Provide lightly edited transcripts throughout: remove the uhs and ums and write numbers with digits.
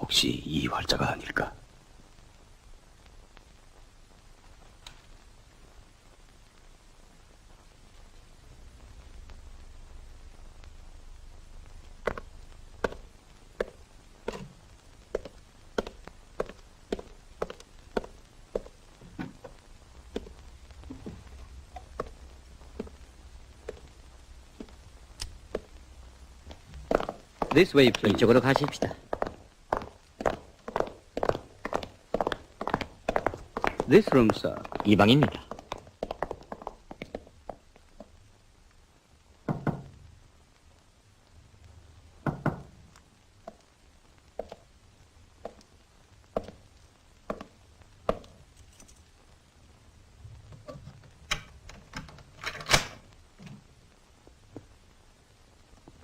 혹시 이 활자가 아닐까? This way, please. 이쪽으로 가십시다. This room, sir. 이 방입니다.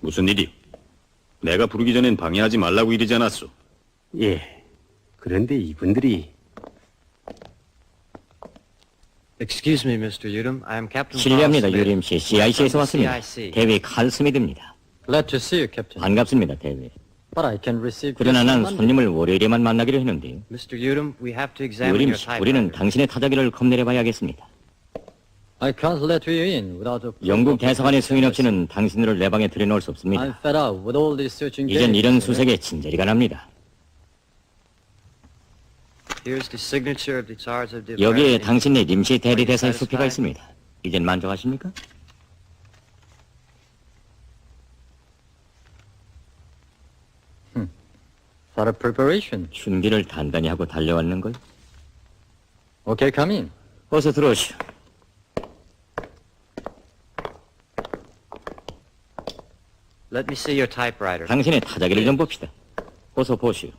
무슨 일이? 내가 부르기 전엔 방해하지 말라고 이러지 않았소? 예. 그런데 이분들이 Excuse me, Mr. Udom. I am Captain 실례합니다, Carl Smith. 유림 씨. CIC에서 왔습니다. CIC. 대위 칼 스미드입니다. Glad to see you, Captain. 반갑습니다, 대위. But I can receive 그러나 just 난 Monday. 손님을 월요일에만 만나기로 했는데요. Mr. Udom, we have to examine 유림 your 씨, typewriter. 우리는 당신의 타자기를 검열해봐야겠습니다. I can't let you in without a 영국 대사관의 승인 없이는 당신들을 내 방에 들여놓을 수 I'm 없습니다. fed up with all these searching 이젠 games. 이런 수색에 친절히가 납니다. Here's the signature of the charge of the 여기에 당신의 임시 대리 대사의 수표가 있습니다. 이젠 만족하십니까? For a preparation. 준비를 단단히 하고 달려왔는 걸. Okay, come in. 어서 들어오시오. Let me see your typewriter. 당신의 타자기를 좀 봅시다. 어서 보시오.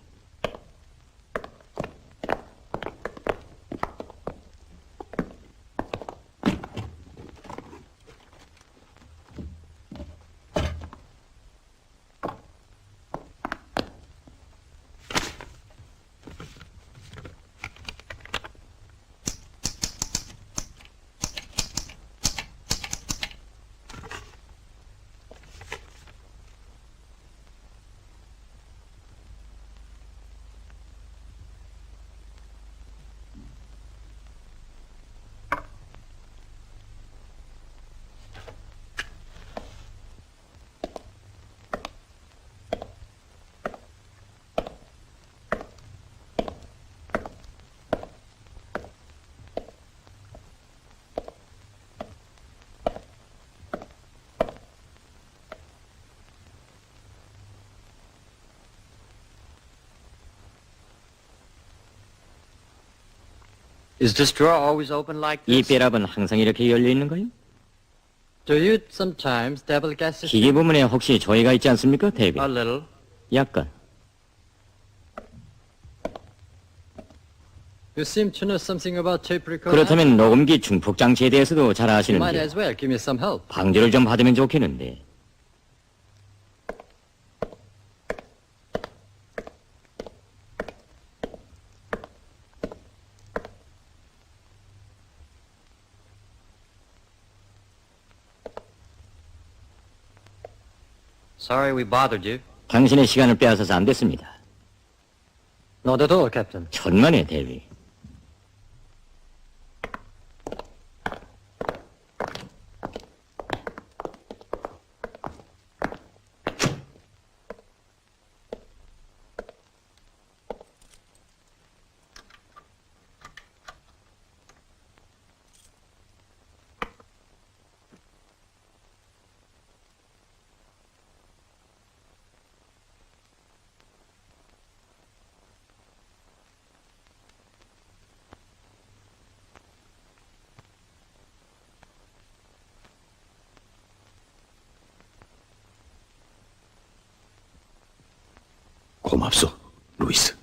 Is this drawer always open like 이 this? 배랍은 항상 이렇게 열려 있는 거요? Do you sometimes dabble gases? 기계 부분에 혹시 조회가 있지 않습니까, 대비? A little. 약간. You seem to know something about tape recorder. 그렇다면 녹음기 중폭 장치에 대해서도 잘 You might 아시는데 as well give me some help. 방조를 좀 받으면 좋겠는데. Sorry we bothered you. 당신의 시간을 빼앗아서 안 됐습니다. Not at all, Captain. 천만의 대위. 고맙소, 루이스.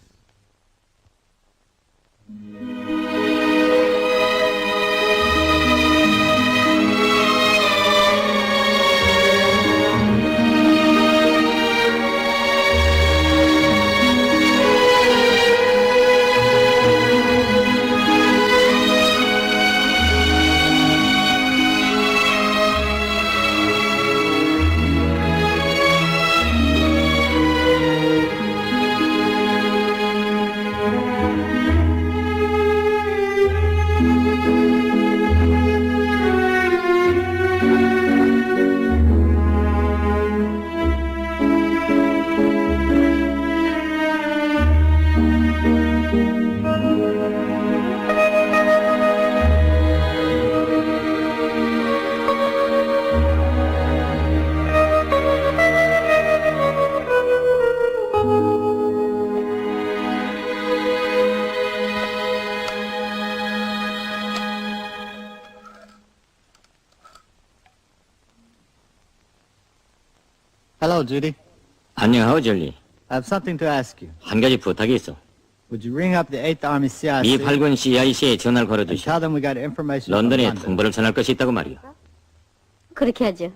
Hello, Judy. 안녕하오, 졸리. I have something to ask you. 한 가지 부탁이 있어. Would you ring up the 8th Army CIC 미 8군 CIC에 전화를 and 걸어주시오. tell them we got information from 런던에 London? 통보를 전할 것이 있다고 말이오. 그렇게 하죠.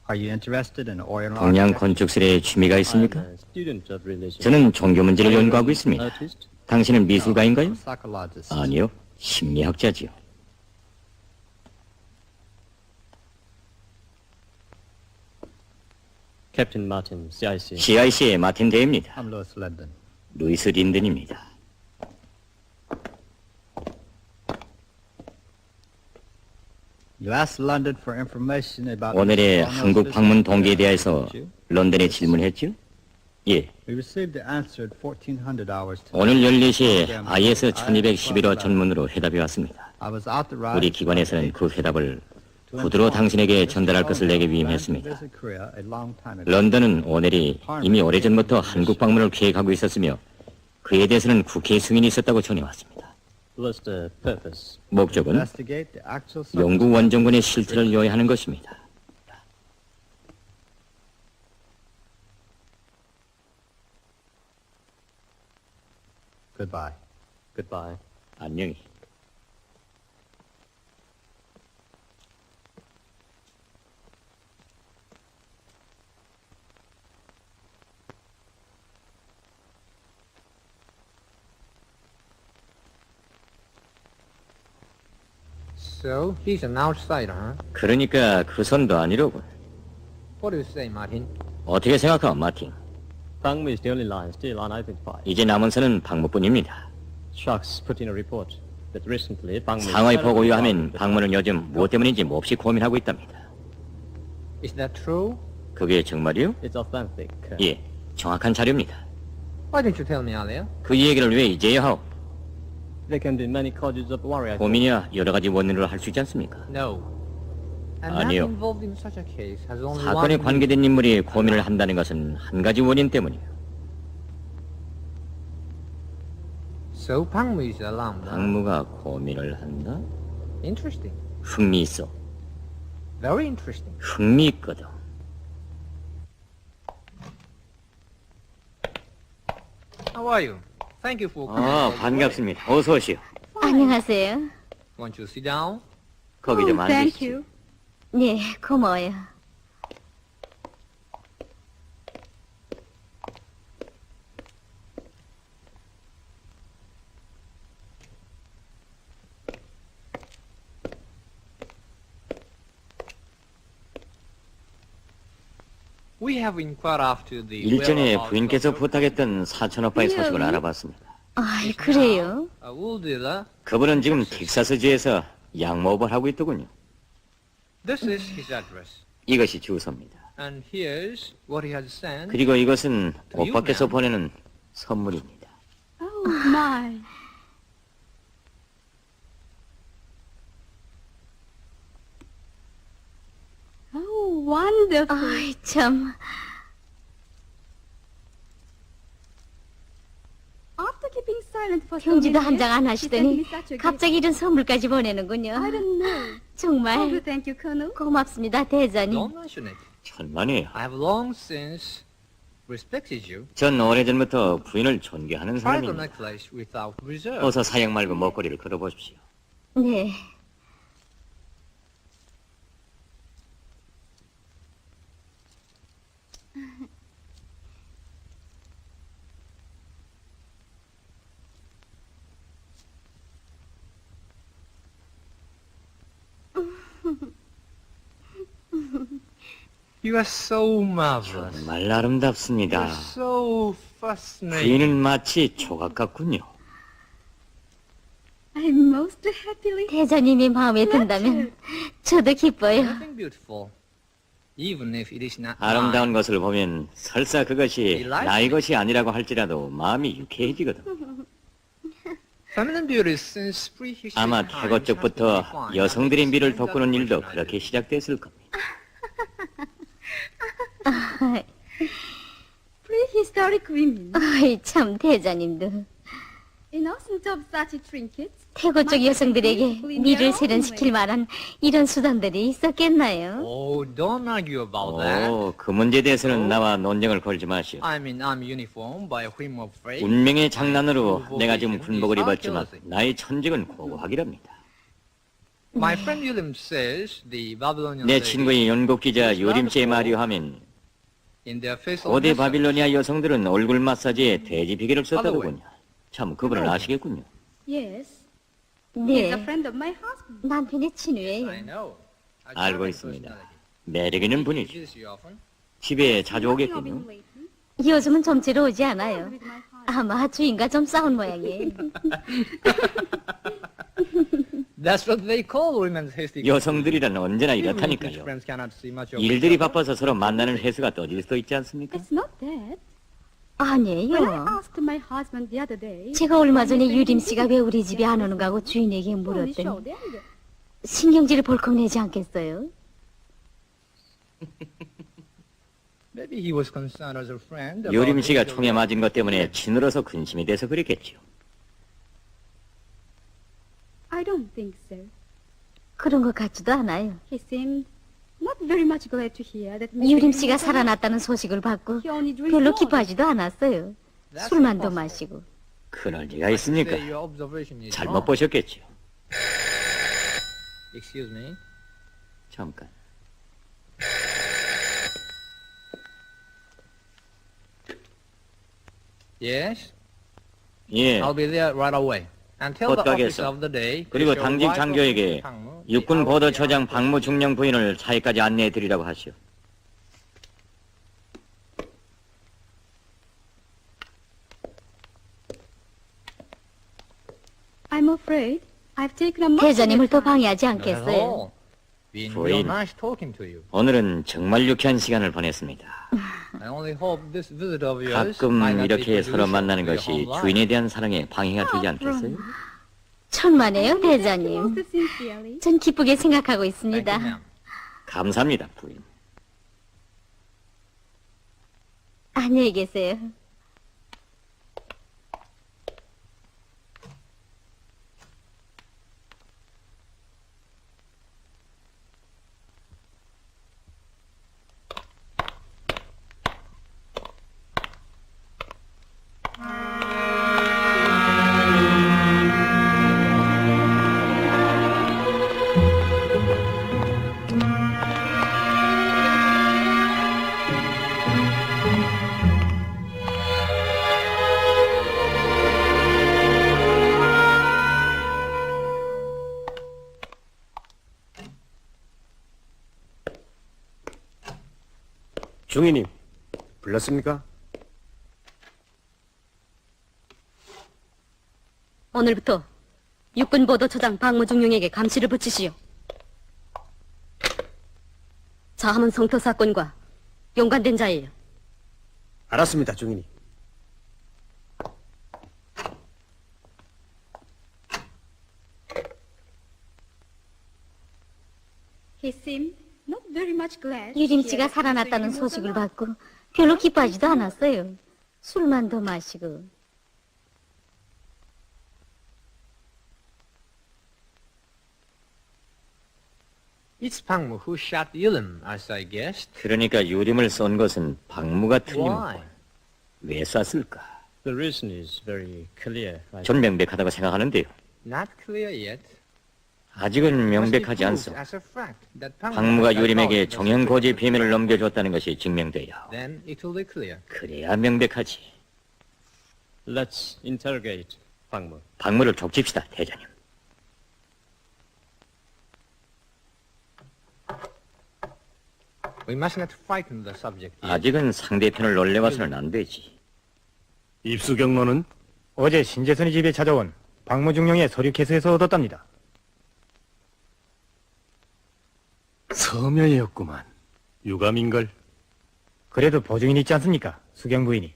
Are you interested in oil and 동양 architecture? 건축술에 취미가 있습니까? student of religion. 저는 종교 문제를 연구하고 있습니다. Artist? 당신은 미술가인가요? Psychologist. 아니요, 심리학자지요. Captain Martin, CIC. CIC의 마틴 데이입니다. I'm Louis London. 루이스 린든입니다. You asked London for information about 오늘의 Mr. 한국 Cornell's 방문 visit. 동기에 대해서 런던에 질문했죠? 예, We received the answer at 1400 hours today. 오늘 14시에 IS 1211호 전문으로 회답이 왔습니다. I was authorized 우리 기관에서는 그 회답을 to 구두로 inform 당신에게 Mr. 전달할 것을 내게 Cornell 위임했습니다. planned to visit Korea a long time ago. 런던은 오늘이 이미 오래전부터 한국 방문을 계획하고 있었으며 그에 대해서는 국회 승인이 있었다고 전해왔습니다. What's the purpose? To 목적은 investigate the actual 영국 원정군의 실태를 요해하는 것입니다. Goodbye. Goodbye. 안녕히. So, he's an outsider, huh? 그러니까 그 선도 아니로군. What do you say, Martin? 어떻게 생각하오, 마틴? Bangmu is the only line still unidentified. 이제 남은 선은 방무뿐입니다. Sharks put in a report that recently Bangmu. 상황이 보고요 하면 방문은 요즘 무엇 때문인지 몹시 고민하고 있답니다. Is that true? 그게 정말이요? It's authentic. 예, 정확한 자료입니다. Why didn't you tell me earlier? 그 얘기를 왜 이제야 하오? There can be many causes of worry. 고민이야 여러 가지 원인으로 할 수 있지 않습니까? No. A man 아니요. involved in such a case has only 사건에 one 관계된 인물이 고민을 한다는 것은 한 가지 원인 때문이에요. So, Pangmu is alarmed. huh? 방무가 고민을 한다? Interesting. 흥미있어. Very interesting. 흥미있거든. How are you? Thank you for coming. 아, all the way. 반갑습니다. 어서 오시오. 안녕하세요. Want you to sit down? 거기 좀 앉으시죠. 네, 고마워요. We have inquired after the 일전에 whereabouts 부인께서 of 부탁했던 사촌 오빠의 소식을 알아봤습니다. 아, 그래요? a wool dealer. 그분은 지금 텍사스주에서 양모업을 하고 있더군요. This is his address. 이것이 주소입니다. And here's what he has sent. 그리고 이것은 To you, 오빠께서 ma'am. 보내는 선물입니다. Oh, my. Oh, wonderful. 아이, 참. After keeping silent for so 편지도 many 한 장 안 years. He sent me 하시더니 such a gift. 갑자기 이런 선물까지 보내는군요. I don't know. How to 정말 thank you, Colonel? 고맙습니다, 대장님. Don't mention it. 천만에요. I have long since respected you. 전 오래전부터 부인을 존경하는 Try the 사람입니다. necklace without reserve. 어서 사양 말고 먹거리를 걸어보십시오. 네. You are so marvelous. 정말 아름답습니다. You are so fascinating. 부인은 마치 조각 같군요. I'm most happily. 대장님이 마음에 든다면 저도 기뻐요. Nothing beautiful, even if it is not 아름다운 mine. 것을 보면 설사 그것이 나의 것이 아니라고 할지라도 마음이 유쾌해지거든. Feminine beauty since prehistory 아마 times 태고 has been 쪽부터 defined 여성들의 as 미를 the 돋구는 일도 standard 그렇게 시작됐을 겁니다. Prehistoric women. 어이, 참 대장님도 Innocent of such trinkets. 태고 쪽 여성들에게 미를 세련시킬 만한 이런 수단들이 있었겠나요? Oh, don't argue about that. 오, 그 문제에 대해서는 나와 논쟁을 걸지 마시오. I mean, I'm uniformed by a whim of fate. 운명의 장난으로 내가 지금 군복을 입었지만 나의 천직은 고고하기랍니다. My friend William says the Babylonian 내 ladies 친구의 연극 기자 요림 씨에 말이하면 in their facial 고대 massage. 바빌로니아 여성들은 얼굴 마사지에 돼지 비계를 썼다더군요. 참 그분을 아시겠군요. Yes. He's a 네, friend of my husband. 남편의 I 친구예요. know. I 알고 charming 있습니다. personality. 매력 있는 He 분이죠. visits you often? 집에 자주 Nothing of 오겠군요. him lately. 요즘은 점치러 오지 않아요. With my husband. 아마 주인과 좀 싸운 모양이에요. That's what they call women's hasty. 여성들이란 언제나 Even if 이렇다니까요. friends cannot see much of 일들이 each other. 바빠서 서로 만나는 횟수가 떠질 수도 있지 않습니까? It's not that. When I 아니에요. asked my husband the other day. 제가 얼마 전에 유림 씨가 왜 우리 집에 안 오는가 하고 주인에게 Only 물었더니 showed anger. 신경질을 벌컥 내지 않겠어요? Maybe he was concerned as a friend. 요림 about 씨가 his 총에 맞은 것 때문에 지느러서 근심이 돼서 그랬겠죠. I don't think so. 그런 것 같지도 않아요. He seemed not very much glad to hear that. Mr. 유림 씨가 Williamson- 살아났다는 소식을 받고 He only drinks 별로 water. 기뻐하지도 않았어요. That's 술만 더 impossible. 마시고. 그럴 리가 I 있습니까? say your observation is 잘못 wrong. 보셨겠죠. Excuse me. 잠깐. Yes. 예. I'll be there right away. And tell the 곧가겠어. officer of the day. 그리고 that your 당직 wife 장교에게 of Pangmu, 육군 the 보도처장 ROTR 박무중령 부인을 차에까지 안내해 드리라고 하시오. I'm afraid I've taken a much of 대장님을 your 또 time. 방해하지 Not at 않겠어요. all. Been 부인. real nice talking to you. 오늘은 정말 유쾌한 시간을 보냈습니다. I only hope this visit of yours 가끔 might not be 이렇게 서로 prejudicial 만나는 to your 것이 home life. 주인에 대한 사랑에 방해가 되지 않겠어요? Ron. 천만에요, Thank you 대장님. most sincerely. 전 기쁘게 생각하고 Thank 있습니다. you, ma'am. 감사합니다, 부인. 안녕히 계세요. 중위님, 불렀습니까? 오늘부터 육군보도처장 박무중령에게 감시를 붙이시오. 자하문 성토 사건과 연관된 자예요. 알았습니다, 중위님. He seemed not very much glad. 유림 to 씨가 hear that 살아났다는 Mr. William was 소식을 alive. 받고 별로 기뻐하지도 않았어요. 술만 더 마시고. It's Pang Mu who shot Yilim, as I guessed. 그러니까 유림을 쏜 것은 박무가 Why? 틀림없고 왜 쐈을까? The reason is very clear. 전 명백하다고 생각하는데요. Not clear yet. 아직은 Must be 명백하지 proved 않소. as a fact that Pang Mu 박무가 has 유림에게 divulged the 정연고지 secret. 비밀을 넘겨줬다는 것이 증명돼야 하오. Then it will be clear. 그래야 명백하지. Let's interrogate Pangmu. 박무를 족칩시다, 대장님. We must not frighten the subject yet. 아직은 상대편을 놀래봐서는 안 되지. 입수 경로는 어제 신재선이 집에 찾아온 박무중령의 서류 캐스에서 얻었답니다. 서명이었구만. 유감인걸. 그래도 보증인 있지 않습니까? 수경 부인이.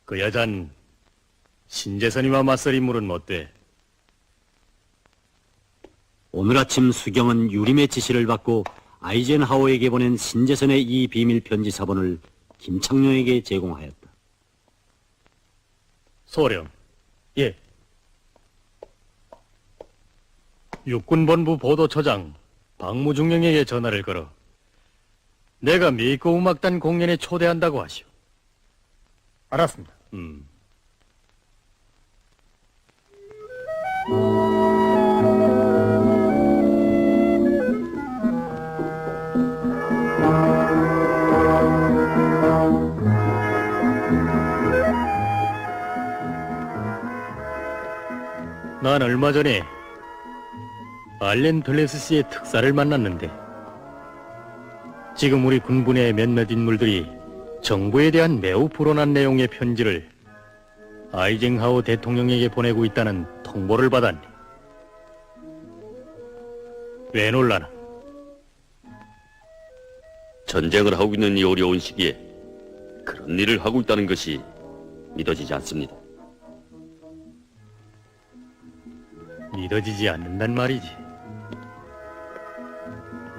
그 여잔 신재선이와 맞설 인물은 못돼. 오늘 아침 수경은 유림의 지시를 받고 아이젠하워에게 보낸 신재선의 이 비밀 편지 사본을 김창룡에게 제공하였다. 소령, 예, 육군본부 보도처장 박무중령에게 전화를 걸어 내가 미고 음악단 공연에 초대한다고 하시오. 알았습니다. 난 얼마 전에 알렌 덜레스 씨의 특사를 만났는데 지금 우리 군부의 몇몇 인물들이 정부에 대한 매우 불온한 내용의 편지를 아이젠하워 대통령에게 보내고 있다는 통보를 받았네. 왜 놀라나? 전쟁을 하고 있는 이 어려운 시기에 그런 일을 하고 있다는 것이 믿어지지 않습니다. 믿어지지 않는단 말이지.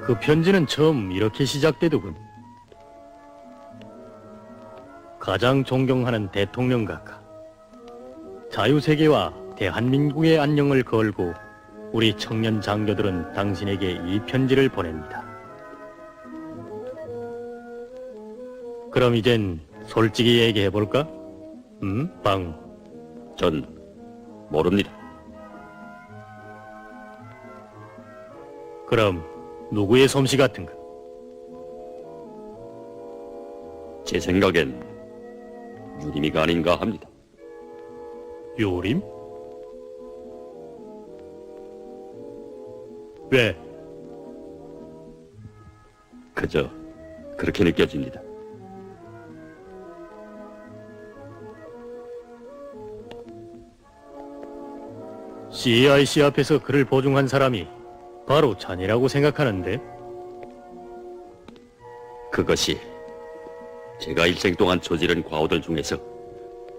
그 편지는 처음 이렇게 시작되더군. 가장 존경하는 대통령 각하, 자유세계와 대한민국의 안녕을 걸고 우리 청년 장교들은 당신에게 이 편지를 보냅니다. 그럼 이젠 솔직히 얘기해볼까? 방. 전 모릅니다. 그럼 누구의 솜씨 같은가? 제 생각엔 유림이가 아닌가 합니다. 요림? 왜? 그저 그렇게 느껴집니다. CIC 앞에서 그를 보증한 사람이 바로 자네라고 생각하는데? 그것이 제가 일생 동안 저지른 과오들 중에서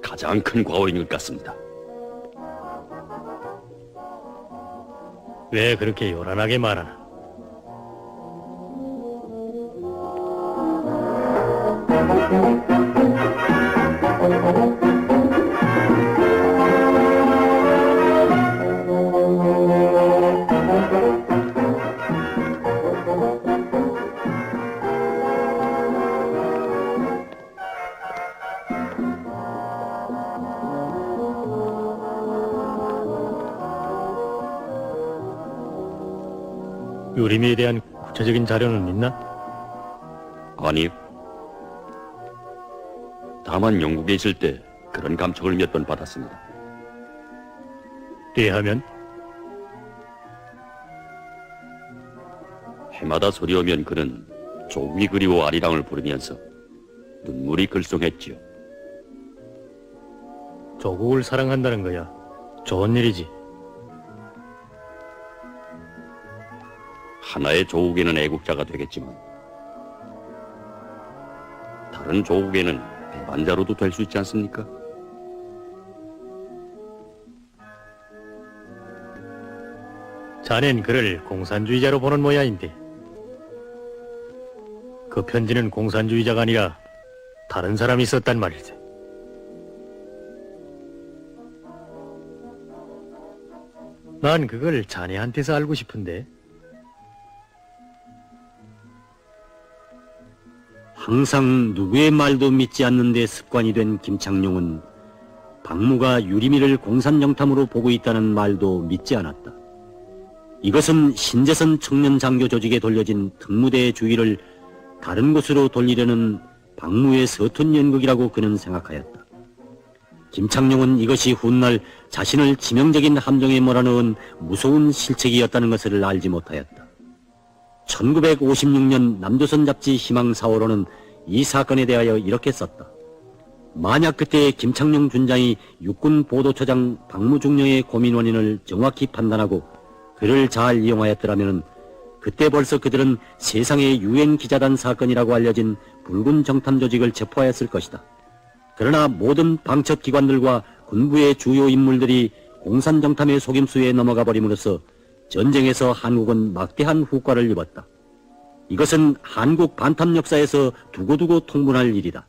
가장 큰 과오인 것 같습니다. 왜 그렇게 요란하게 말하나? 유림이에 대한 구체적인 자료는 있나? 아니요. 다만 영국에 있을 때 그런 감촉을 몇 번 받았습니다. 대하면? 해마다 소리 오면 그는 조국이 그리워 아리랑을 부르면서 눈물이 글썽했지요. 조국을 사랑한다는 거야. 좋은 일이지. 하나의 조국에는 애국자가 되겠지만 다른 조국에는 배반자로도 될 수 있지 않습니까? 자넨 그를 공산주의자로 보는 모양인데 그 편지는 공산주의자가 아니라 다른 사람이 썼단 말이지. 난 그걸 자네한테서 알고 싶은데. 항상 누구의 말도 믿지 않는 데 습관이 된 김창룡은 박무가 유리미를 공산정탐으로 보고 있다는 말도 믿지 않았다. 이것은 신재선 청년 장교 조직에 돌려진 특무대의 주의를 다른 곳으로 돌리려는 박무의 서툰 연극이라고 그는 생각하였다. 김창룡은 이것이 훗날 자신을 치명적인 함정에 몰아넣은 무서운 실책이었다는 것을 알지 못하였다. 1956년 남조선 잡지 희망 4호로는 이 사건에 대하여 이렇게 썼다. 만약 그때 김창룡 준장이 육군 보도처장 박무중령의 고민 원인을 정확히 판단하고 그를 잘 이용하였더라면 그때 벌써 그들은 세상의 유엔 기자단 사건이라고 알려진 붉은 정탐 조직을 체포하였을 것이다. 그러나 모든 방첩 기관들과 군부의 주요 인물들이 공산 정탐의 속임수에 넘어가 버림으로써 전쟁에서 한국은 막대한 후과를 입었다. 이것은 한국 반탐 역사에서 두고두고 통분할 일이다.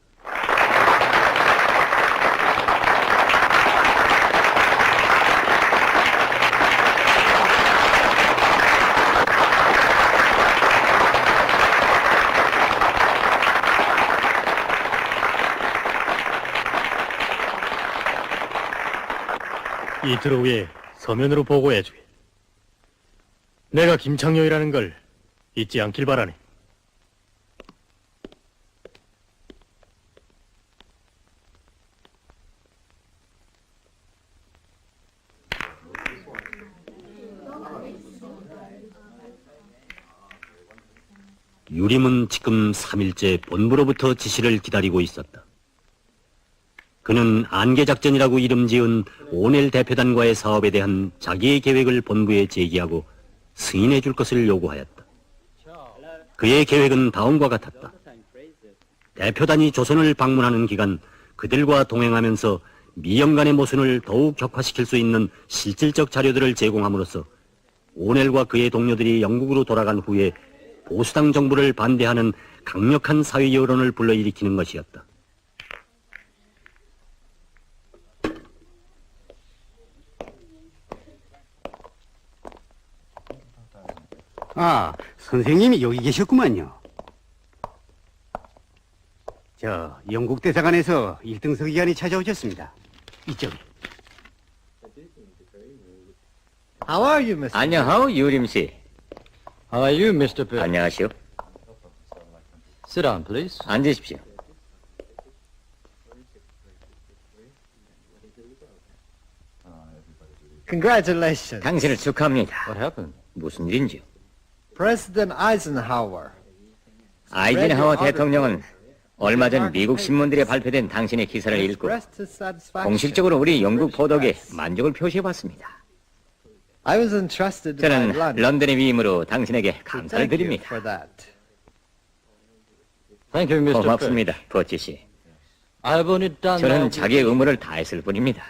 이틀 후에 서면으로 보고해주게. 내가 김창룡이라는 걸 잊지 않길 바라네. 유림은 지금 3일째 본부로부터 지시를 기다리고 있었다. 그는 안개작전이라고 이름 지은 오넬 대표단과의 사업에 대한 자기의 계획을 본부에 제기하고 승인해 줄 것을 요구하였다. 그의 계획은 다음과 같았다. 대표단이 조선을 방문하는 기간 그들과 동행하면서 미영간의 모순을 더욱 격화시킬 수 있는 실질적 자료들을 제공함으로써 오넬과 그의 동료들이 영국으로 돌아간 후에 보수당 정부를 반대하는 강력한 사회 여론을 불러일으키는 것이었다. 아, 선생님이 여기 계셨구만요. 저 영국 대사관에서 1등 서기관이 찾아오셨습니다. 이쪽에. How are you, Mr. 안녕하오, 유림 씨. How are you, Mr. Pitt? 안녕하시오. Sit down, please. 앉으십시오. Congratulations. 당신을 축하합니다. What happened? 무슨 일인지요? President Eisenhower. 아이젠하워 대통령은 얼마 전 미국 신문들에 발표된 당신의 기사를 읽고 Expressed his satisfaction. 공식적으로 우리 영국 보도에 만족을 표시해봤습니다. I was entrusted by 저는 London 런던의 위임으로 당신에게 to 감사를 thank you 드립니다. for that. Thank you, Mr. Pitt. 고맙습니다, 버치 씨. I've only done 저는 my 자기의 의무를 다했을 뿐입니다.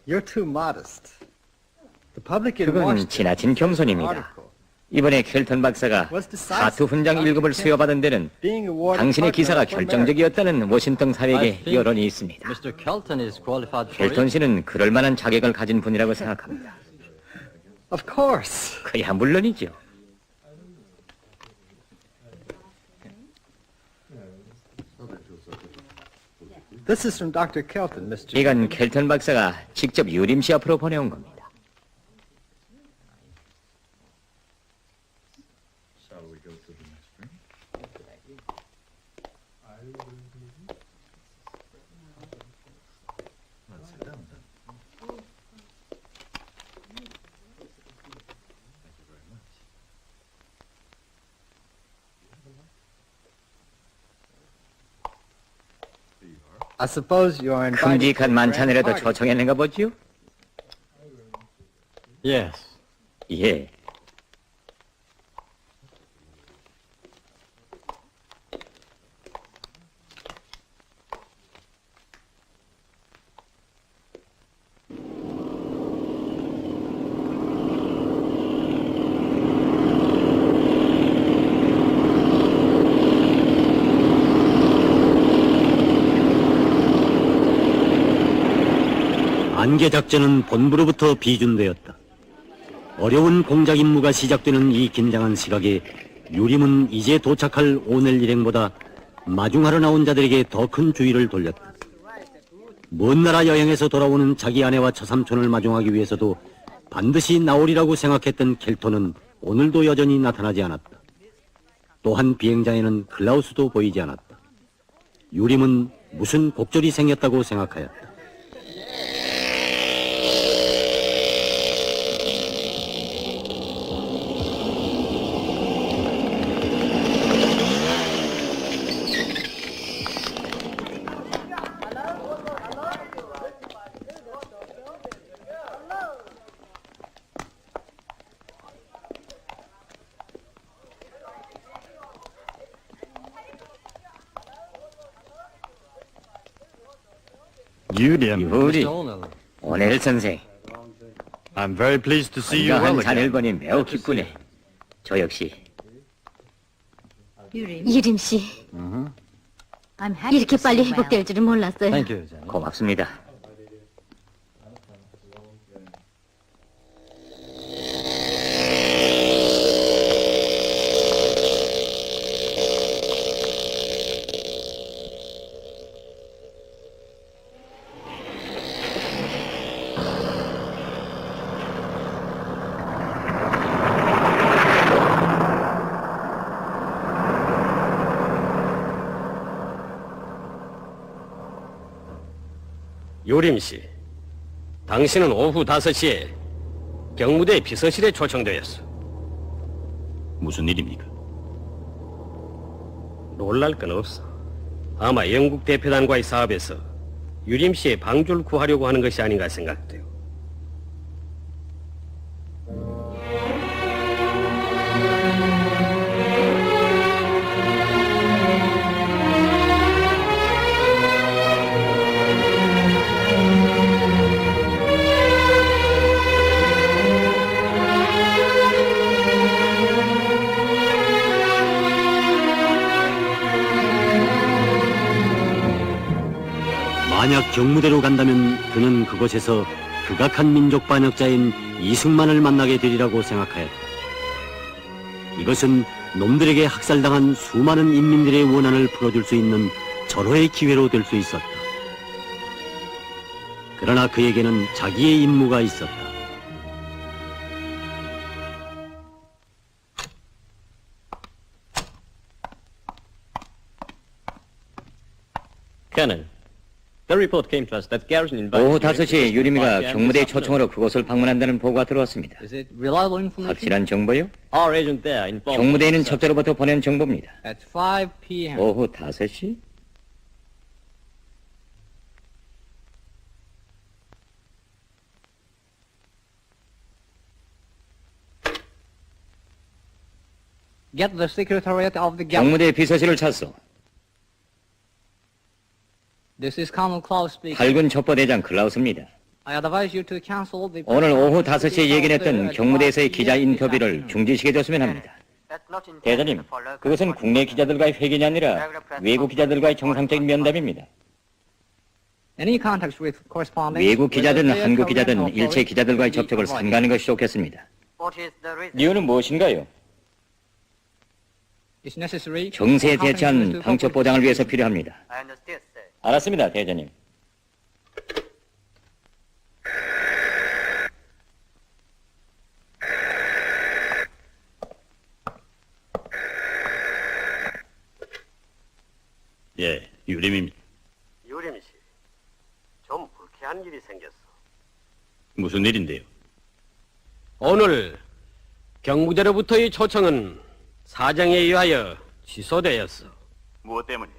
You're too modest. The public in 그건 Washington 지나친 겸손입니다. article 이번에 켈턴 박사가 사투 훈장 1급을 수여받은 데는 being awarded 당신의 기사가 partner for merit. 결정적이었다는 워싱턴 I 사회의 think 여론이 있습니다. Mr. Kelton is qualified for 켈턴 it. 씨는 그럴 만한 자격을 가진 분이라고 생각합니다. Of course. 그야 물론이죠. This is from Dr. Kelton, Mr. 이건 켈턴 박사가 직접 유림 씨 앞으로 보내온 겁니다. I suppose you are invited to 큼직한 a grand 만찬이라도 party. 초청했는가 보지요? Yes. 예. 안개작전은 본부로부터 비준되었다. 어려운 공작 임무가 시작되는 이 긴장한 시각에 유림은 이제 도착할 오넬 일행보다 마중하러 나온 자들에게 더 큰 주의를 돌렸다. 먼 나라 여행에서 돌아오는 자기 아내와 처삼촌을 마중하기 위해서도 반드시 나오리라고 생각했던 켈톤은 오늘도 여전히 나타나지 않았다. 또한 비행장에는 클라우스도 보이지 않았다. 유림은 무슨 곡절이 생겼다고 생각하였다. 유림, 유리, 오넬 선생. I'm very pleased to see you well 반가한 again. 자넬번이 매우 기쁘네. 저 역시. 유림 씨, 이렇게 빨리 회복될 줄은 몰랐어요. 고맙습니다. 요림 씨, 당신은 오후 5시에 경무대 비서실에 초청되었어. 무슨 일입니까? 놀랄 건 없어. 아마 영국 대표단과의 사업에서 유림 씨의 방주를 구하려고 하는 것이 아닌가 생각돼요. 만약 경무대로 간다면 그는 그곳에서 극악한 민족 반역자인 이승만을 만나게 되리라고 생각하였다. 이것은 놈들에게 학살당한 수많은 인민들의 원한을 풀어줄 수 있는 절호의 기회로 될 수 있었다. 그러나 그에게는 자기의 임무가 있었다. Colonel, the report came to us that Garrison invited 오후 you to 5시에 유림이가 this 경무대 afternoon. 초청으로 그곳을 방문한다는 보고가 들어왔습니다. Is it reliable information? 확실한 정보요? Our agent there informed 경무대에는 us that 적자로부터 보낸 정보입니다. At 5 p.m. 오후 5시? Get the secretariat of the government. 경무대 비서실을 찾소. This is Colonel Klaus speaking. 8군 첩보대장 클라우스입니다. I advise you to cancel the. 오늘 오후 5시에 예견했던 경무대에서의 기자 인터뷰를 중지시켜줬으면 합니다. 대장님, 그것은 국내 기자들과의 회견이 아니라 외국 기자들과의 정상적인 면담입니다. Any contacts with correspondents. 외국 기자든 whether they are 한국 Korean 기자든 or 일체 foreign, 기자들과의 will be 접촉을 provided. 삼가는 것이 좋겠습니다. 이유는 무엇인가요? It's necessary. 정세에 for companies 대처한 to 방첩 보장을 위해서 필요합니다. 알았습니다, 대장님. 예, 유림입니다. 유림 씨, 좀 불쾌한 일이 생겼어. 무슨 일인데요? 오늘 경무대로부터의 초청은 사정에 의하여 취소되었어. 무엇 때문에?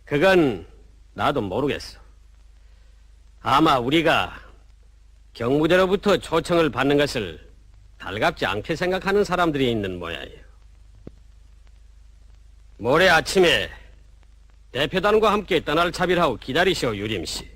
그건 나도 모르겠어. 아마 우리가 경무대로부터 초청을 받는 것을 달갑지 않게 생각하는 사람들이 있는 모양이에요. 모레 아침에 대표단과 함께 떠날 차비라고 기다리시오, 유림 씨.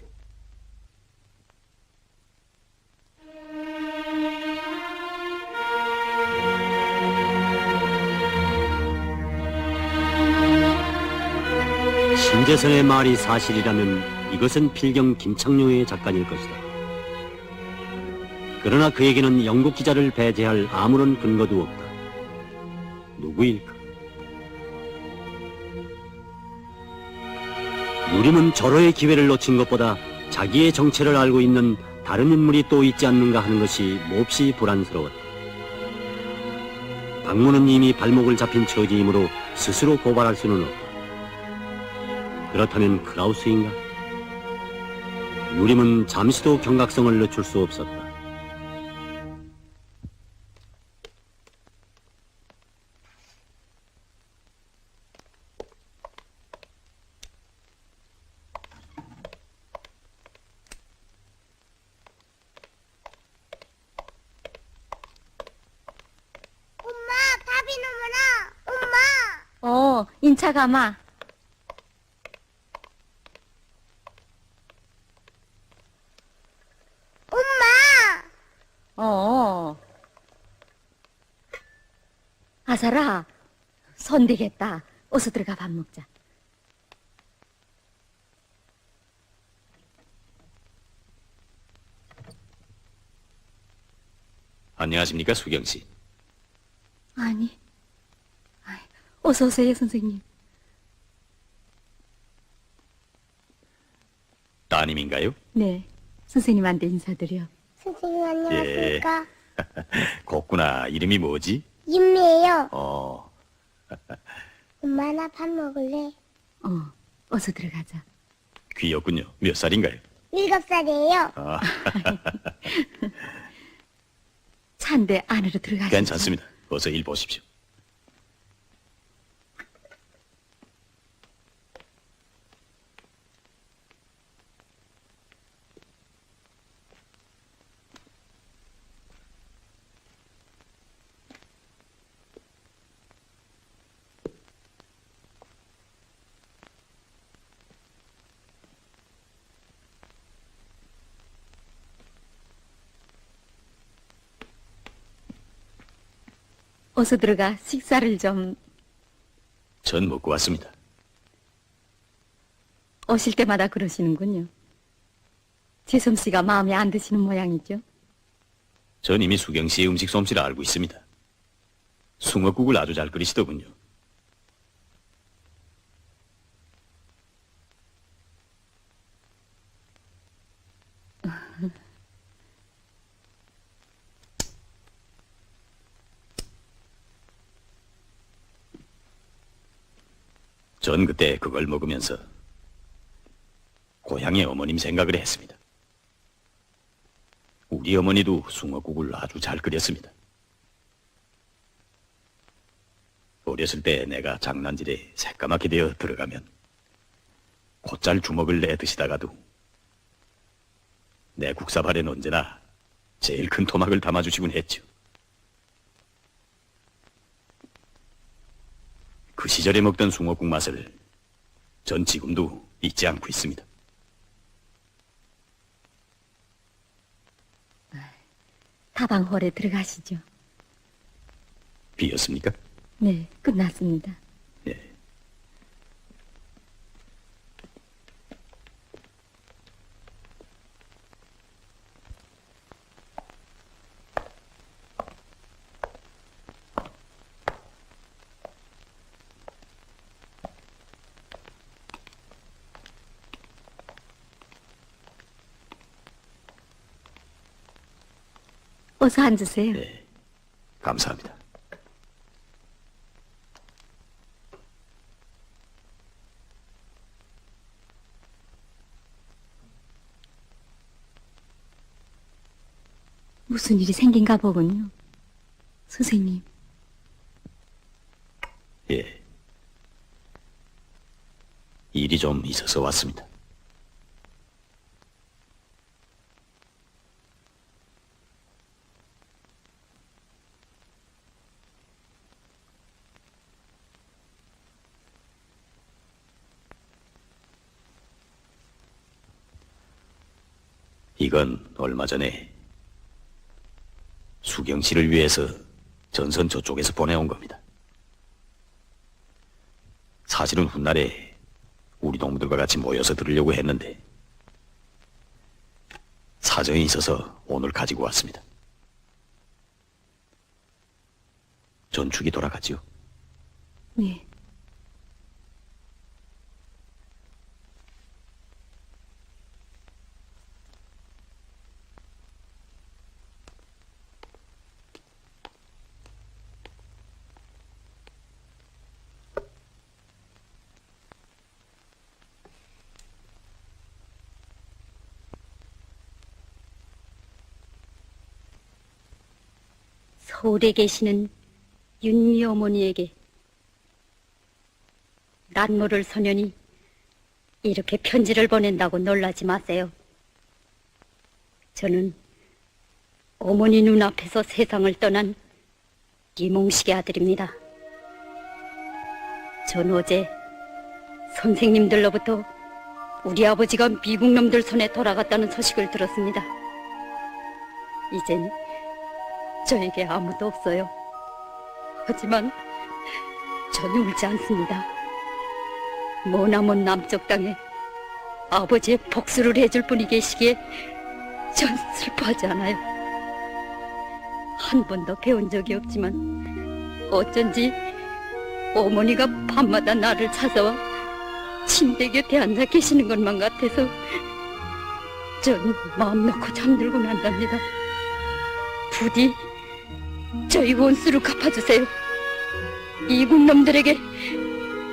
신재선의 말이 사실이라면 이것은 필경 김창룡의 작가일 것이다. 그러나 그에게는 영국 기자를 배제할 아무런 근거도 없다. 누구일까? 유림은 절호의 기회를 놓친 것보다 자기의 정체를 알고 있는 다른 인물이 또 있지 않는가 하는 것이 몹시 불안스러웠다. 박무는 이미 발목을 잡힌 처지이므로 스스로 고발할 수는 없다. 그렇다면 크라우스인가? 유림은 잠시도 경각성을 늦출 수 없었다. 인차 가마. 아사라, 손 되겠다. 어서 들어가 밥 먹자. 안녕하십니까, 수경 씨. 아니, 어서 오세요, 선생님. 따님인가요? 네, 선생님한테 인사드려. 선생님 안녕하십니까? 곱구나. 이름이 뭐지? 윤미예요. 엄마 나 밥 먹을래? 어서 들어가자. 귀엽군요. 몇 살인가요? 7살이에요. 차인데 안으로 들어가시죠. 괜찮습니다. 어서 일 보십시오. 어서 들어가 식사를 좀. 전 먹고 왔습니다. 오실 때마다 그러시는군요. 제 솜씨가 마음에 안 드시는 모양이죠? 전 이미 수경 씨의 음식 솜씨를 알고 있습니다. 숭어국을 아주 잘 끓이시더군요. 전 그때 그걸 먹으면서 고향의 어머님 생각을 했습니다. 우리 어머니도 숭어국을 아주 잘 끓였습니다. 어렸을 때 내가 장난질에 새까맣게 되어 들어가면 곧잘 주먹을 내 드시다가도 내 국사발엔 언제나 제일 큰 토막을 담아주시곤 했죠. 그 시절에 먹던 숭어국 맛을 전 지금도 잊지 않고 있습니다. 다방홀에 들어가시죠. 비었습니까? 네, 끝났습니다. 예. 어서 앉으세요. 네, 감사합니다. 무슨 일이 생긴가 보군요. 선생님. 예. 일이 좀 있어서 왔습니다. 이건 얼마 전에 수경 씨를 위해서 전선 저쪽에서 보내온 겁니다. 사실은 훗날에 우리 동무들과 같이 모여서 들으려고 했는데 사정이 있어서 오늘 가지고 왔습니다. 전축이 돌아가지요. 네. 서울에 계시는 윤미 어머니에게 난 모를 소년이 이렇게 편지를 보낸다고 놀라지 마세요. 저는 어머니 눈앞에서 세상을 떠난 이몽식의 아들입니다. 전 어제 선생님들로부터 우리 아버지가 미국 놈들 손에 돌아갔다는 소식을 들었습니다. 이젠 저에게 아무도 없어요. 하지만 전 울지 않습니다. 머나먼 남쪽 땅에 아버지의 복수를 해줄 분이 계시기에 전 슬퍼하지 않아요. 한 번도 배운 적이 없지만 어쩐지 어머니가 밤마다 나를 찾아와 침대 곁에 앉아 계시는 것만 같아서 전 마음 놓고 잠들고 난답니다. 부디 저희 원수를 갚아주세요. 이국 놈들에게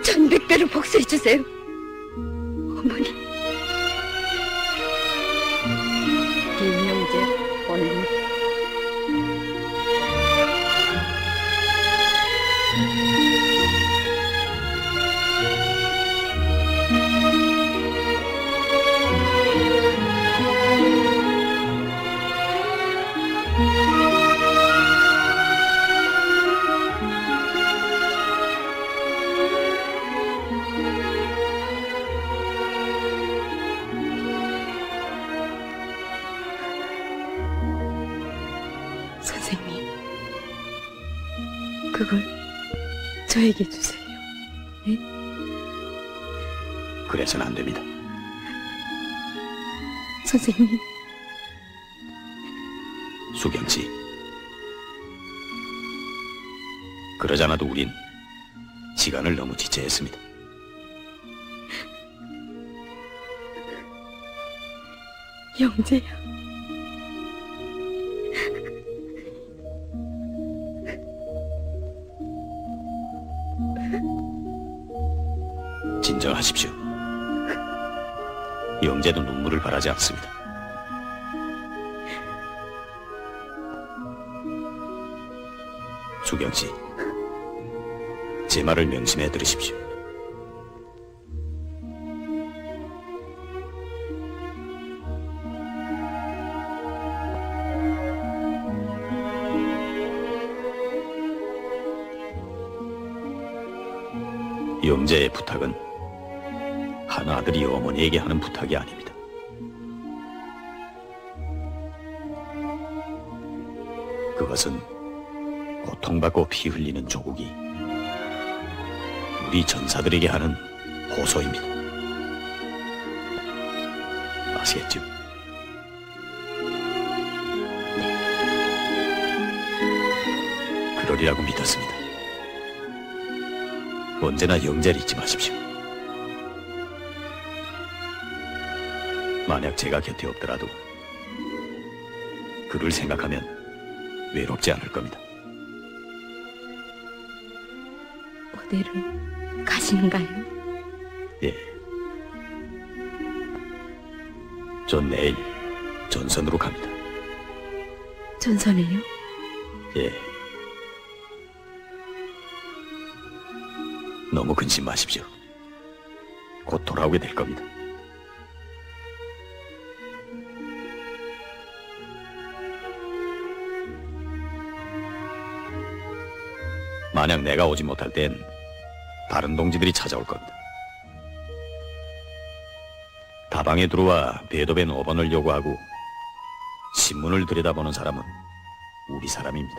1100배로 복수해주세요. 어머니. 김영재 어머니. 선생님, 그걸 저에게 주세요. 네? 그래서는 안 됩니다. 선생님, 수경 씨. 그러지 않아도 우린 시간을 너무 지체했습니다. 영재야. 진정하십시오. 영재도 눈물을 바라지 않습니다. 수경 씨, 제 말을 명심해 들으십시오. 영재의 부탁은 한 아들이 어머니에게 하는 부탁이 아닙니다. 그것은 고통받고 피 흘리는 조국이 우리 전사들에게 하는 호소입니다. 아시겠죠? 그러리라고 믿었습니다. 언제나 영재를 잊지 마십시오. 만약 제가 곁에 없더라도 그를 생각하면 외롭지 않을 겁니다. 어디로 가시는가요? 예. 전 내일 전선으로 갑니다. 전선에요? 예. 너무 근심 마십시오. 곧 돌아오게 될 겁니다. 만약 내가 오지 못할 땐 다른 동지들이 찾아올 겁니다. 다방에 들어와 베토벤 5번을 요구하고 신문을 들여다보는 사람은 우리 사람입니다.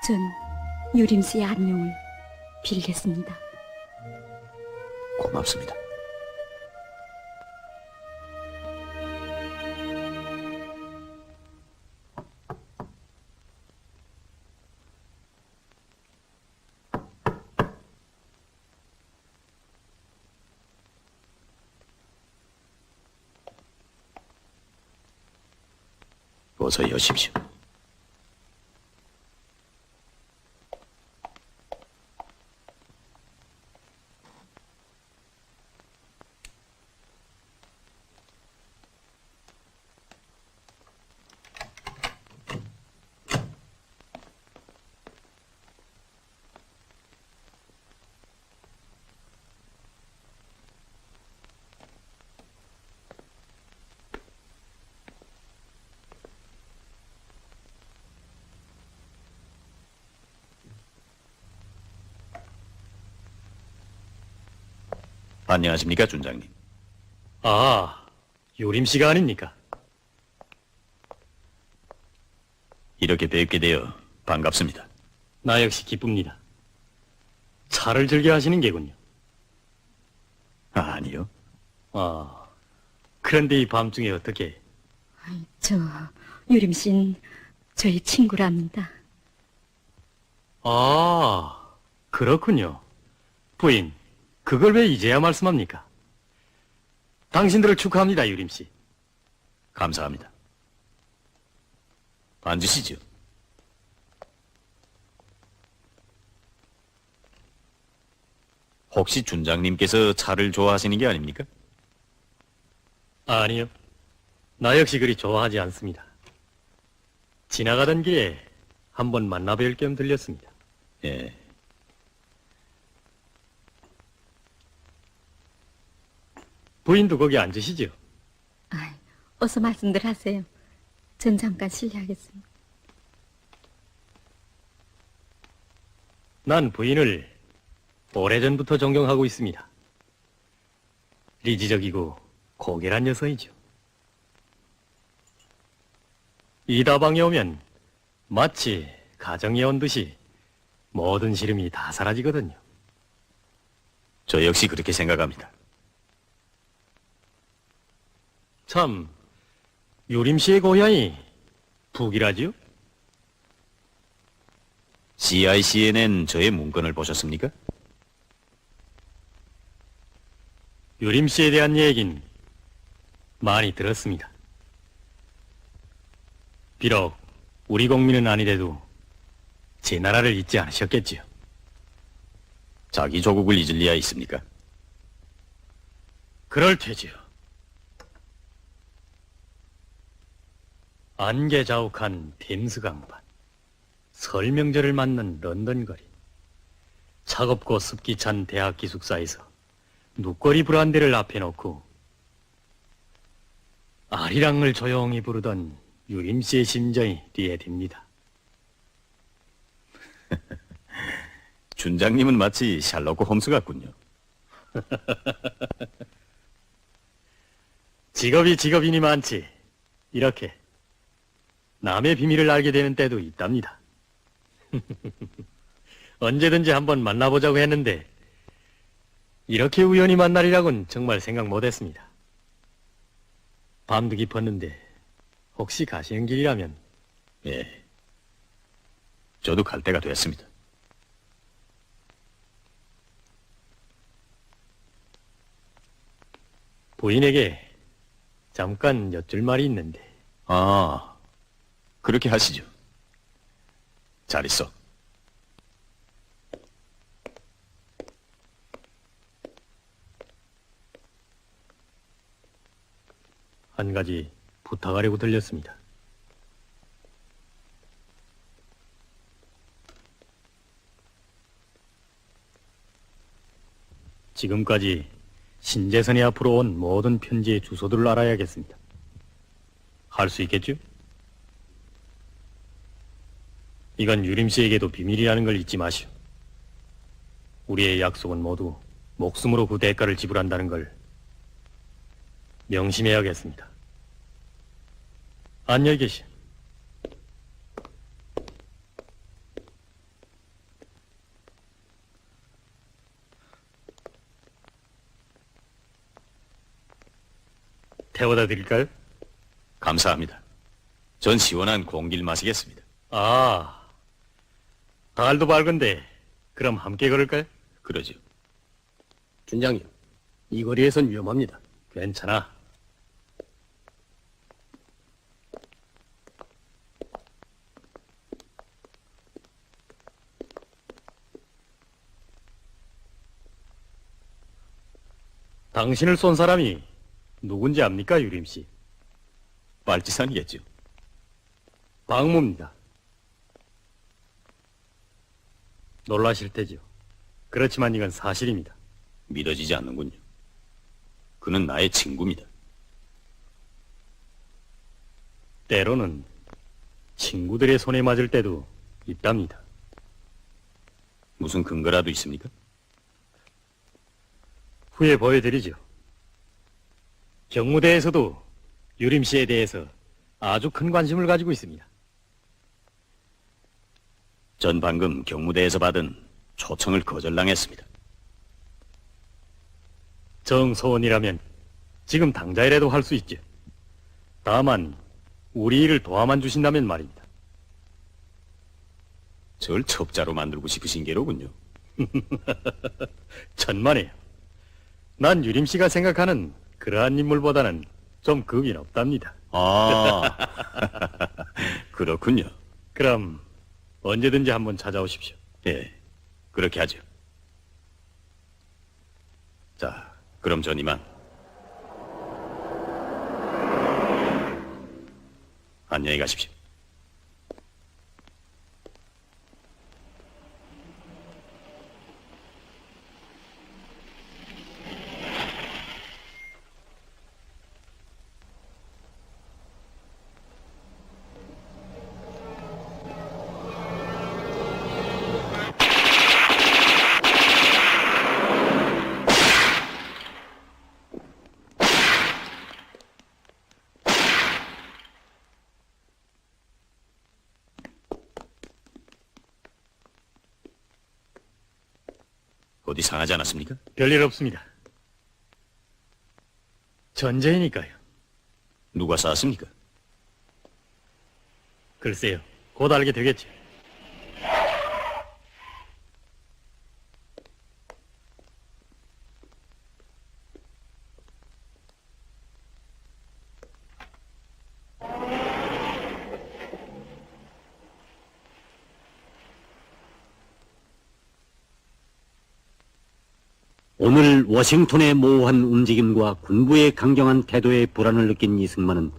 전 유림씨의 안녕을 빌겠습니다. 고맙습니다. 어서 여십시오. 안녕하십니까, 준장님. 아, 요림 씨가 아닙니까? 이렇게 뵙게 되어 반갑습니다. 나 역시 기쁩니다. 차를 즐겨 하시는 게군요. 아니요. 아, 그런데 이 밤중에 어떻게? 저 유림 씨는 저희 친구랍니다. 아, 그렇군요. 부인, 그걸 왜 이제야 말씀합니까? 당신들을 축하합니다, 유림 씨. 감사합니다. 앉으시죠. 혹시 준장님께서 차를 좋아하시는 게 아닙니까? 아니요. 나 역시 그리 좋아하지 않습니다. 지나가던 길에 한번 만나뵐 겸 들렸습니다. 예. 부인도 거기 앉으시죠. 어서 말씀들 하세요. 전 잠깐 실례하겠습니다. 난 부인을 오래전부터 존경하고 있습니다. 리지적이고 고결한 여성이죠. 이 다방에 오면 마치 가정에 온 듯이 모든 시름이 다 사라지거든요. 저 역시 그렇게 생각합니다. 참, 유림 씨의 고향이 북이라지요? CICNN 저의 문건을 보셨습니까? 유림 씨에 대한 얘긴 많이 들었습니다. 비록 우리 국민은 아니래도 제 나라를 잊지 않으셨겠지요. 자기 조국을 잊을 리야 있습니까? 그럴 테지요. 안개자욱한 템스 강판, 설 명절을 맞는 런던 거리, 차갑고 습기 찬 대학 기숙사에서 눕거리 브란데를 앞에 놓고 아리랑을 조용히 부르던 유림 씨의 심정이 리에됩니다. 준장님은 마치 샬록 홈스 같군요. 직업이 직업이니 많지. 이렇게 남의 비밀을 알게 되는 때도 있답니다. 언제든지 한번 만나보자고 했는데 이렇게 우연히 만나리라고는 정말 생각 못했습니다. 밤도 깊었는데 혹시 가시는 길이라면. 예, 저도 갈 때가 됐습니다. 부인에게 잠깐 여쭐 말이 있는데. 아, 그렇게 하시죠. 잘 있어. 한 가지 부탁하려고 들렸습니다. 지금까지 신재선이 앞으로 온 모든 편지의 주소들을 알아야겠습니다. 할 수 있겠죠? 이건 유림 씨에게도 비밀이라는 걸 잊지 마시오. 우리의 약속은 모두 목숨으로 그 대가를 지불한다는 걸 명심해야겠습니다. 안녕히 계시오. 태워다 드릴까요? 감사합니다. 전 시원한 공기를 마시겠습니다. 아, 달도 밝은데 그럼 함께 걸을까요? 그러죠. 준장님, 이 거리에선 위험합니다. 괜찮아. 당신을 쏜 사람이 누군지 압니까, 유림 씨? 빨치산이겠죠. 박무입니다. 놀라실 테죠. 그렇지만 이건 사실입니다. 믿어지지 않는군요. 그는 나의 친구입니다. 때로는 친구들의 손에 맞을 때도 있답니다. 무슨 근거라도 있습니까? 후에 보여드리죠. 경무대에서도 유림 씨에 대해서 아주 큰 관심을 가지고 있습니다. 전 방금 경무대에서 받은 초청을 거절당했습니다. 정소원이라면 지금 당장이라도 할 수 있죠. 다만 우리 일을 도와만 주신다면 말입니다. 절 첩자로 만들고 싶으신 게로군요. 천만에요. 난 유림 씨가 생각하는 그러한 인물보다는 좀 급이 높답니다. 아, 그렇군요. 그럼 언제든지 한번 찾아오십시오. 예, 그렇게 하죠. 자, 그럼 전 이만. 안녕히 가십시오. 어디 상하지 않았습니까? 별일 없습니다. 전쟁이니까요. 누가 쐈습니까? 글쎄요. 곧 알게 되겠지. 오늘 워싱턴의 모호한 움직임과 군부의 강경한 태도에 불안을 느낀 이승만은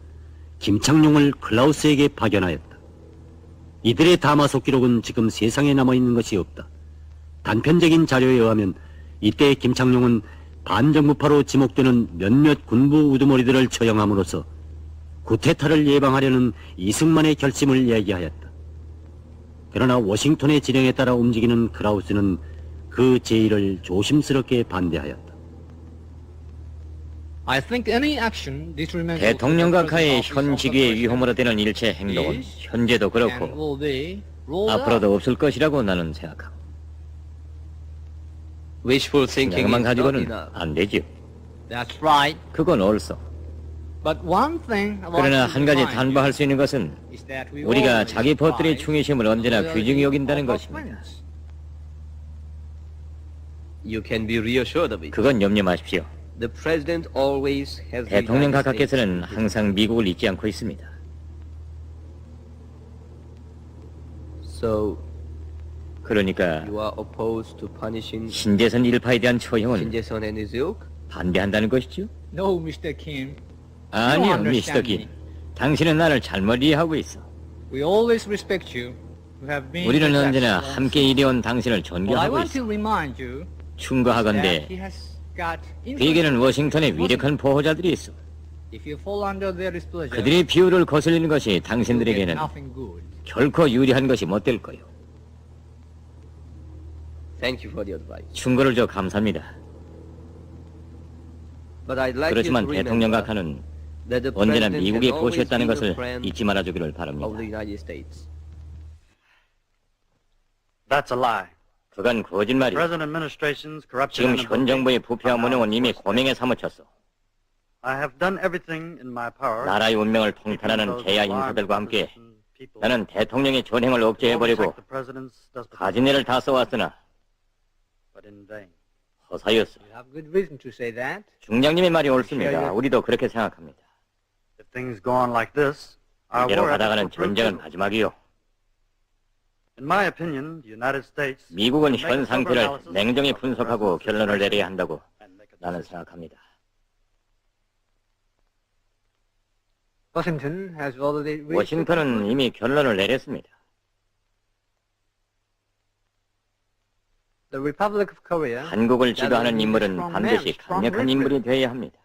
김창룡을 클라우스에게 파견하였다. 이들의 담화속 기록은 지금 세상에 남아있는 것이 없다. 단편적인 자료에 의하면 이때 김창룡은 반정부파로 지목되는 몇몇 군부 우두머리들을 처형함으로써 구테타를 예방하려는 이승만의 결심을 얘기하였다. 그러나 워싱턴의 지령에 따라 움직이는 클라우스는 그 제의를 조심스럽게 반대하였다. 대통령과 가의 현 직위에 위험으로 되는 일체 행동은 현재도 그렇고 앞으로도 없을 것이라고 나는 생각하고 생각만 가지고는 안 되지요. 그건 옳소. 그러나 한 가지 단호할 수 있는 것은 우리가 자기 벗들의 충의심을 언제나 귀중히 여긴다는 것입니다. 그건 염려 마십시오. 대통령 각하께서는 항상 미국을 잊지 않고 있습니다. 그러니까 신재선 일파에 대한 처형은 반대한다는 것이죠? 아니요, 미스터 킴. 당신은 나를 잘못 이해하고 있어. 우리는 언제나 함께 일해온 당신을 존경하고 있어. 충고하건대 그에게는 워싱턴의 위력한 보호자들이 있어. 그들의 비호를 거슬리는 것이 당신들에게는 결코 유리한 것이 못 될 거요. 충고를 줘 감사합니다. 그렇지만 대통령 각하는 언제나 미국의 보시였다는 것을 잊지 말아주기를 바랍니다. That's a lie. 그건 거짓말이야. Present administration's corruption 지금 and 현 정부의 부패와 무능은 이미 고명에 사무쳤어. I have done everything in my power. 나라의 운명을 통탄하는 개야 인사들과 함께 나는 대통령의 전행을 억제해버리고 가진 애를 다 써왔으나 허사였어. 중장님의 말이 옳습니다. 우리도 그렇게 생각합니다. 이대로 가다가는 전쟁은 마지막이요. 미국은 현 상태를 냉정히 분석하고 결론을 내려야 한다고 나는 생각합니다. Washington has already reached 워싱턴은 이미 결론을 내렸습니다. the Republic of Korea. 한국을 지도하는 인물은 반드시 강력한 인물이 되어야 합니다.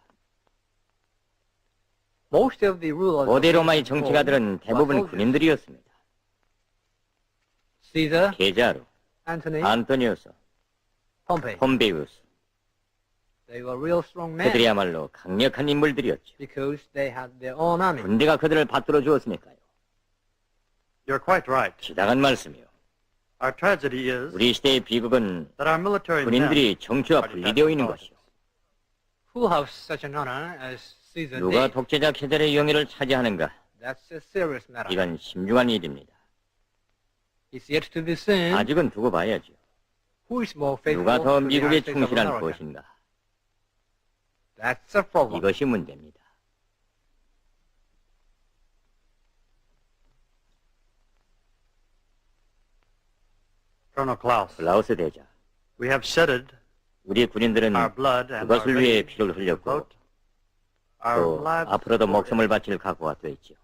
Most of the rulers 고대 로마의 정치가들은 대부분 군인들이었습니다. Caesar, 게자로, Antony, 안토니우스, Pompey. 폼베이우스, They were real strong men 그들이야말로 강력한 인물들이었죠. because they had their own army. 군대가 그들을 받들어 주었으니까요. You're quite right. 지당한 말씀이요. Our tragedy is 우리 시대의 비극은 that our military men 군인들이 정치와 분리되어 있는 것이요. Who have such an honor as Caesar 누가 did? 독재자 케잘의 영예를 차지하는가? That's a serious matter. 이건 심중한 일입니다. It's yet to be seen 아직은 두고 봐야죠. who is more faithful 누가 더 to the 미국에 United States of 충실할 America. 것인가? That's a problem. 이것이 문제입니다. Colonel Klaus. 클라우스 대자, We have shedded 우리 군인들은 our blood and our 그것을 위해 rage 피를 to 흘렸고 devote our 또 lives 앞으로도 for it. 목숨을 바칠 각오가 돼 있죠.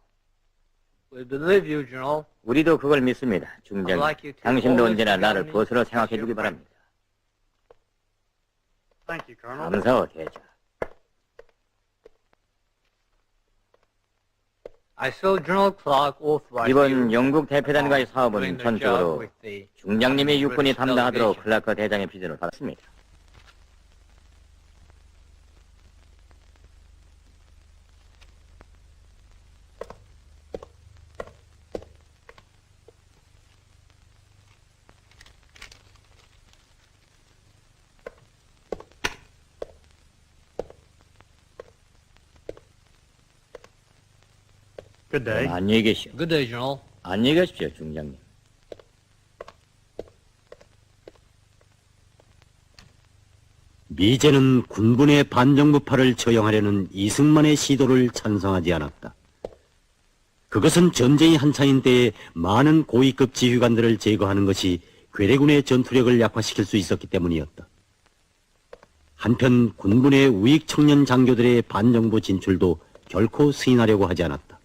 We believe you, General. 우리도 그걸 믿습니다. I'd 중장님, like you to 당신도 always 언제나 나를 regard me 보스로 as 생각해 your 주기 friend. 바랍니다. Thank you, Colonel. 감사와 대자. I saw General Clark authorize 이번 you 영국 대표단과의 doing 사업은 the job 전적으로 with the 중장님의 육군이 British 담당하도록 delegation. 클라크 대장의 비전을 받았습니다. Good day. 안녕히 계시오. Good day, General. 안녕히 가십시오, 중장님. 미제는 군군의 반정부파를 처형하려는 이승만의 시도를 찬성하지 않았다. 그것은 전쟁이 한창인 때에 많은 고위급 지휘관들을 제거하는 것이 괴뢰군의 전투력을 약화시킬 수 있었기 때문이었다. 한편 군군의 우익 청년 장교들의 반정부 진출도 결코 승인하려고 하지 않았다.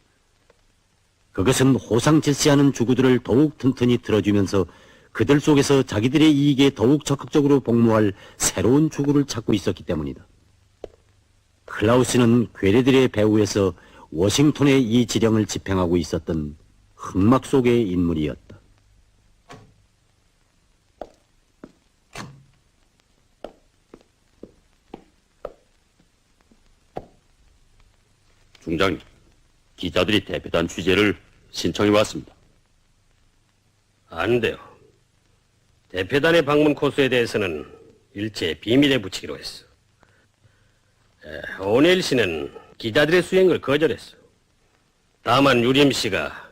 그것은 호상질시하는 주구들을 더욱 튼튼히 들어주면서 그들 속에서 자기들의 이익에 더욱 적극적으로 복무할 새로운 주구를 찾고 있었기 때문이다. 클라우스는 괴뢰들의 배후에서 워싱턴의 이 지령을 집행하고 있었던 흑막 속의 인물이었다. 중장님, 기자들이 대표단 취재를 신청해 왔습니다. 안 돼요. 대표단의 방문 코스에 대해서는 일체 비밀에 붙이기로 했어. 오넬 씨는 기자들의 수행을 거절했어. 다만 유림 씨가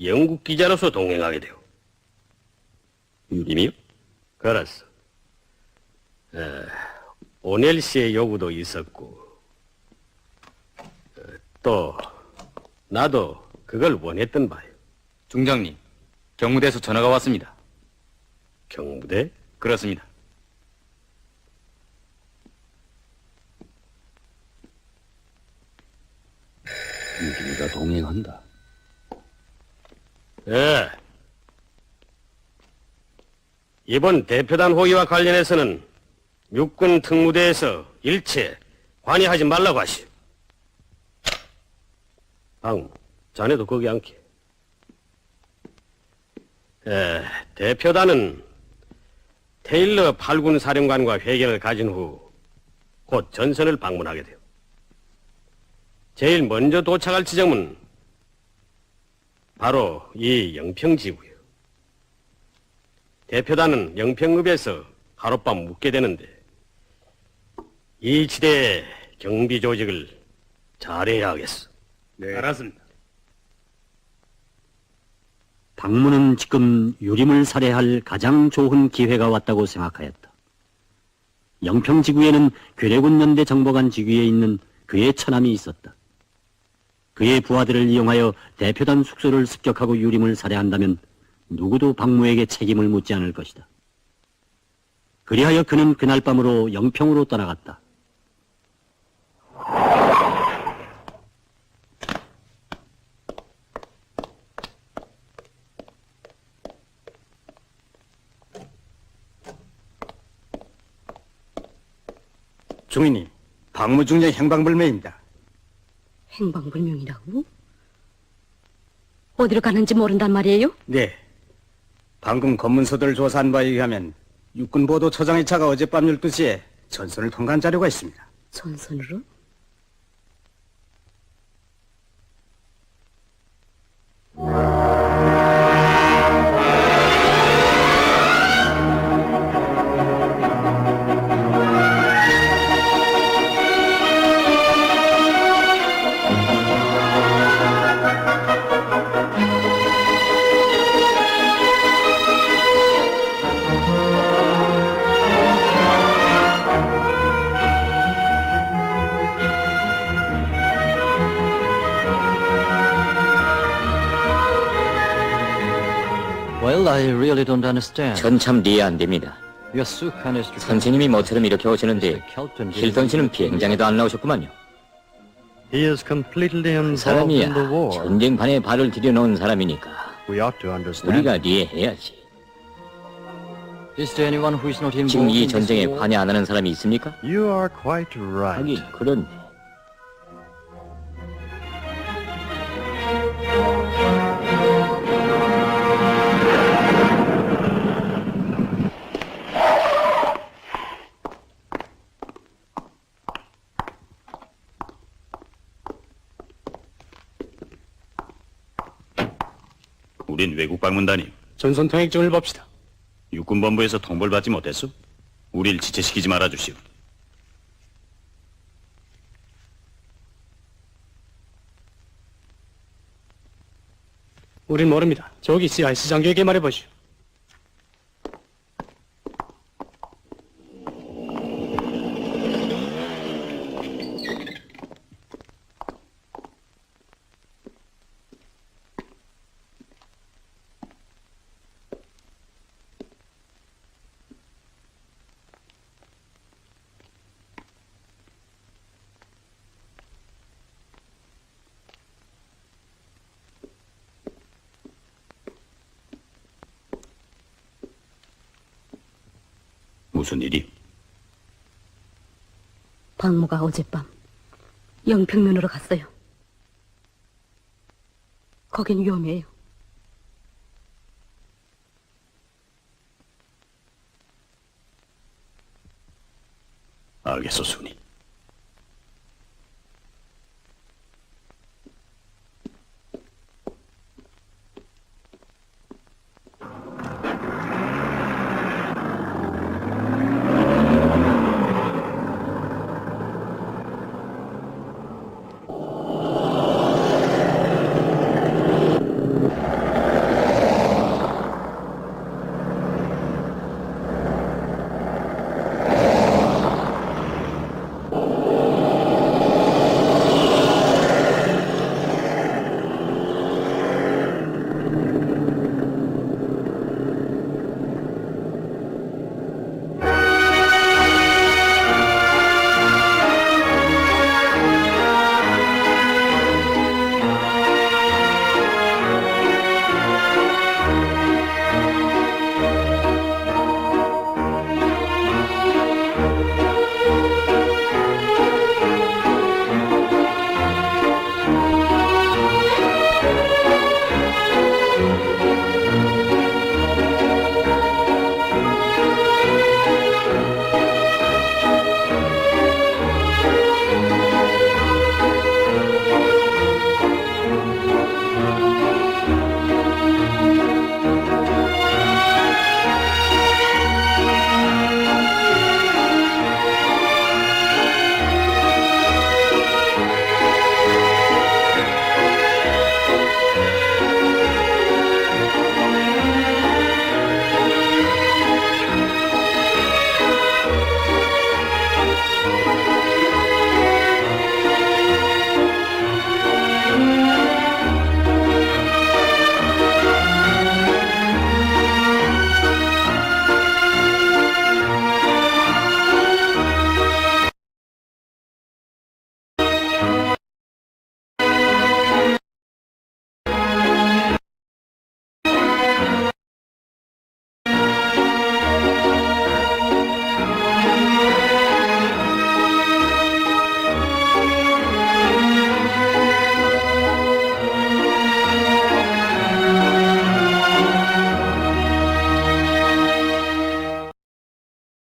영국 기자로서 동행하게 돼요. 유림이요? 그렇소. 오넬 씨의 요구도 있었고 또 나도 그걸 원했던 바예요. 중장님, 경무대에서 전화가 왔습니다. 경무대? 그렇습니다. 유림이가 동행한다. 예. 이번 대표단 호위와 관련해서는 육군 특무대에서 일체 관여하지 말라고 하시오. 방, 자네도 거기 앉게. 대표단은 테일러 8군 사령관과 회견을 가진 후 곧 전선을 방문하게 돼요. 제일 먼저 도착할 지점은 바로 이 영평지구요. 대표단은 영평읍에서 하룻밤 묵게 되는데 이 지대의 경비 조직을 잘해야 하겠어. 네. 알았습니다. 박문은 지금 유림을 살해할 가장 좋은 기회가 왔다고 생각하였다. 영평지구에는 괴뢰군 연대 정보관 지구에 있는 그의 처남이 있었다. 그의 부하들을 이용하여 대표단 숙소를 습격하고 유림을 살해한다면 누구도 박무에게 책임을 묻지 않을 것이다. 그리하여 그는 그날 밤으로 영평으로 떠나갔다. 중인이 박무중령 행방불명입니다. 행방불명이라고? 어디로 가는지 모른단 말이에요? 네. 방금 검문서들을 조사한 바에 의하면 육군보도처장의 차가 어젯밤 12시에 전선을 통과한 자료가 있습니다. 전선으로? Well, I really don't understand. 전 참 이해 안 됩니다. You're so kind as to... 선생님이 모처럼 이렇게 오시는데 힐턴 씨는 비행장에도 안 나오셨구만요. He is completely involved 사람이야 in the war. 전쟁판에 발을 들여놓은 사람이니까 We ought to understand. 우리가 이해해야지. Is there anyone who is not involved 지금 이 in this 전쟁에 war? 관여 안 하는 사람이 있습니까? You are quite right. 하긴 그런데 우린 외국 방문단이 전선 통행증을 봅시다. 육군본부에서 통보를 받지 못했소? 우릴 지체시키지 말아주시오. 우린 모릅니다. 저기 CIC 장교에게 말해보시오. 무슨 일이? 박모가 어젯밤 영평면으로 갔어요. 거긴 위험해요. 알겠소, 순이.